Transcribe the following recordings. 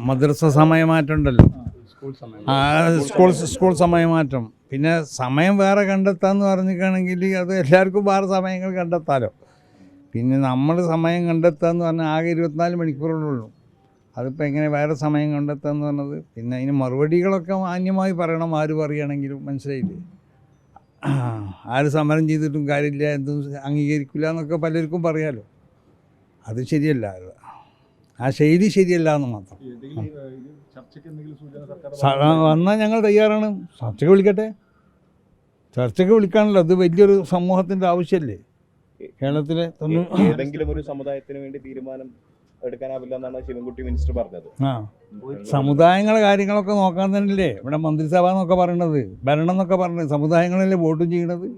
മദ്രസ സമയമാറ്റം ഉണ്ടല്ലോ, സ്കൂൾ സമയമാറ്റം. പിന്നെ സമയം വേറെ കണ്ടെത്താമെന്ന് പറഞ്ഞിരിക്കുകയാണെങ്കിൽ അത് എല്ലാവർക്കും വേറെ സമയങ്ങൾ കണ്ടെത്താമല്ലോ. പിന്നെ നമ്മൾ സമയം കണ്ടെത്താമെന്ന് പറഞ്ഞാൽ ആകെ 24 മണിക്കൂറുള്ളൂ. അതിപ്പോൾ എങ്ങനെ വേറെ സമയം കണ്ടെത്താമെന്ന് പറഞ്ഞത്? പിന്നെ അതിന് മറുപടികളൊക്കെ മാന്യമായി പറയണം, ആര് പറയുകയാണെങ്കിലും. മനസ്സിലായില്ലേ? ആര് സമരം ചെയ്തിട്ടും കാര്യമില്ല, എന്തും അംഗീകരിക്കില്ല എന്നൊക്കെ പലർക്കും പറയാമല്ലോ. അത് ശരിയല്ല, ആ ശൈലി ശരിയല്ല എന്ന് മാത്രം. വന്നാൽ ഞങ്ങൾ തയ്യാറാണ്. ചർച്ചയ്ക്ക് വിളിക്കട്ടെ, ചർച്ചയ്ക്ക് വിളിക്കാണല്ലോ. അത് വലിയൊരു സമൂഹത്തിൻ്റെ ആവശ്യമല്ലേ കേരളത്തിലെ. ഏതെങ്കിലും ഒരു സമുദായത്തിന് വേണ്ടി തീരുമാനം എടുക്കാനാവില്ല എന്നാണ് ശിവൻകുട്ടി മിനിസ്റ്റർ പറഞ്ഞത്. സമുദായങ്ങളെ കാര്യങ്ങളൊക്കെ നോക്കാൻ തന്നെയല്ലേ ഇവിടെ മന്ത്രിസഭ എന്നൊക്കെ പറയണത്, ഭരണം എന്നൊക്കെ പറഞ്ഞത്. സമുദായങ്ങളല്ലേ വോട്ടും ചെയ്യണത്.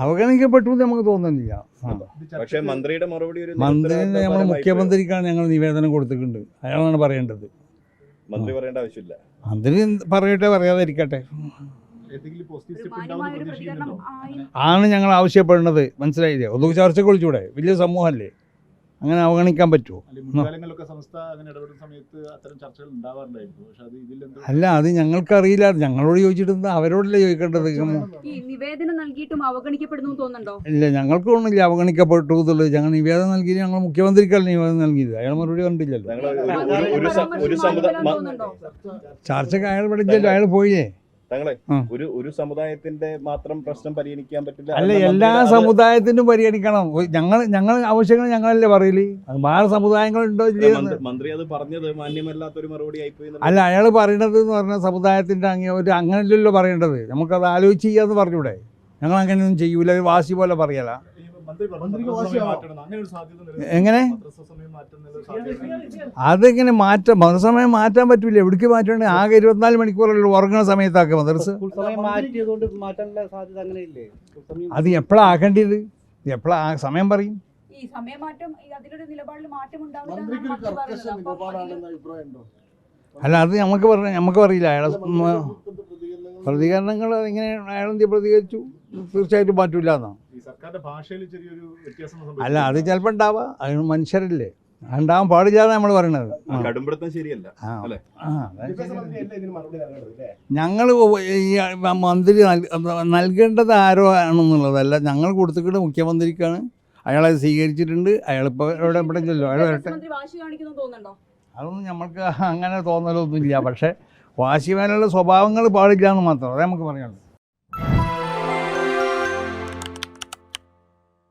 അവഗണിക്കപ്പെട്ടു നമുക്ക് തോന്നുന്നില്ല. പക്ഷേ മന്ത്രിയുടെ മറുപടി, മന്ത്രിനെ നമ്മൾ മുഖ്യമന്ത്രിക്കാണ് ഞങ്ങൾ നിവേദനം കൊടുത്തിട്ടുണ്ട്. അയാളാണ് പറയേണ്ടത്. മന്ത്രി പറയേണ്ട ആവശ്യമില്ല. മന്ത്രി പറയട്ടെ, പറയാതിരിക്കട്ടെ ആണ് ഞങ്ങൾ ആവശ്യപ്പെടുന്നത്. മനസ്സിലായില്ലേ? ഒന്നും ചർച്ചയ്ക്ക് വിളിച്ചൂടെ? വലിയ സമൂഹമല്ലേ, അങ്ങനെ അവഗണിക്കാൻ പറ്റുമോ? അല്ല, അത് ഞങ്ങൾക്കറിയില്ല. ഞങ്ങളോട് ചോദിച്ചിട്ട് അവരോടല്ലേ ചോദിക്കേണ്ടത്. ഇല്ല, ഞങ്ങൾക്ക് തോന്നുന്നില്ല അവഗണിക്കപ്പെട്ടു എന്നുള്ളത്. ഞങ്ങൾ നിവേദനം നൽകി, ഞങ്ങൾ മുഖ്യമന്ത്രിക്കല്ല നിവേദനം നൽകിയത്. അയാൾ മറുപടി കണ്ടില്ലല്ലോ. ചർച്ചയ്ക്ക് അയാൾ പഠിച്ചല്ലോ, അയാൾ പോയില്ലേ. ഒരു സമുദായത്തിന്റെ മാത്രം പ്രശ്നം പരിഗണിക്കാൻ പറ്റില്ല. അല്ല, എല്ലാ സമുദായത്തിനും പരിഗണിക്കണം. ഞങ്ങൾ ആവശ്യങ്ങൾ ഞങ്ങളല്ലേ പറയല്. അത് വേറെ സമുദായങ്ങളുണ്ടോ ഇല്ലേ? മന്ത്രി അത് പറഞ്ഞത് മാന്യമല്ലാത്തൊരു മറുപടി ആയിപ്പോയി. അല്ല, അയാൾ പറയണത് എന്ന് പറഞ്ഞാൽ സമുദായത്തിന്റെ അങ്ങനെയല്ലല്ലോ പറയേണ്ടത്. നമുക്കത് ആലോചിച്ച് ചെയ്യാന്ന് പറഞ്ഞൂടെ? ഞങ്ങൾ അങ്ങനെയൊന്നും ചെയ്യൂല, ഒരു വാശി പോലെ പറയല. എങ്ങനെ അതെങ്ങനെ മാറ്റാം? മദ്രസമയം മാറ്റാൻ പറ്റൂല. എവിടേക്ക് മാറ്റണ്ടേ? ആകെ 24 മണിക്കൂറല്ലോ ഉറങ്ങുന്ന സമയത്താക്കുക മദ്രസ. അത് എപ്പോഴാണ് ആക്കേണ്ടത്? എപ്പോഴാ സമയം പറയും? അല്ല, അത് നമുക്ക് പറയില്ല. അയാളെ പ്രതികരണങ്ങൾ ഇങ്ങനെ അയാളെന്ത് പ്രതികരിച്ചു, തീർച്ചയായിട്ടും മാറ്റൂല എന്നാണ്. അല്ല, അത് ചിലപ്പോൾ ഉണ്ടാവാം. അത് മനുഷ്യരല്ലേ, ഉണ്ടാവാൻ പാടില്ലാതെ നമ്മൾ പറയണത്. ഞങ്ങൾ ഈ മന്ത്രി നൽകേണ്ടത് ആരോ ആണെന്നുള്ളതല്ല, ഞങ്ങൾ കൊടുത്തിട്ട് മുഖ്യമന്ത്രിക്കാണ്. അയാളത് സ്വീകരിച്ചിട്ടുണ്ട്. അയാളിപ്പോൾ എവിടെ ചെല്ലോ, അയാൾ വരട്ടെ. അതൊന്നും നമ്മൾക്ക് അങ്ങനെ തോന്നലൊന്നുമില്ല. പക്ഷേ വാശിമാനുള്ള സ്വഭാവങ്ങൾ പാടില്ല എന്ന് മാത്രം, അതേ നമുക്ക് പറയാനുള്ളൂ.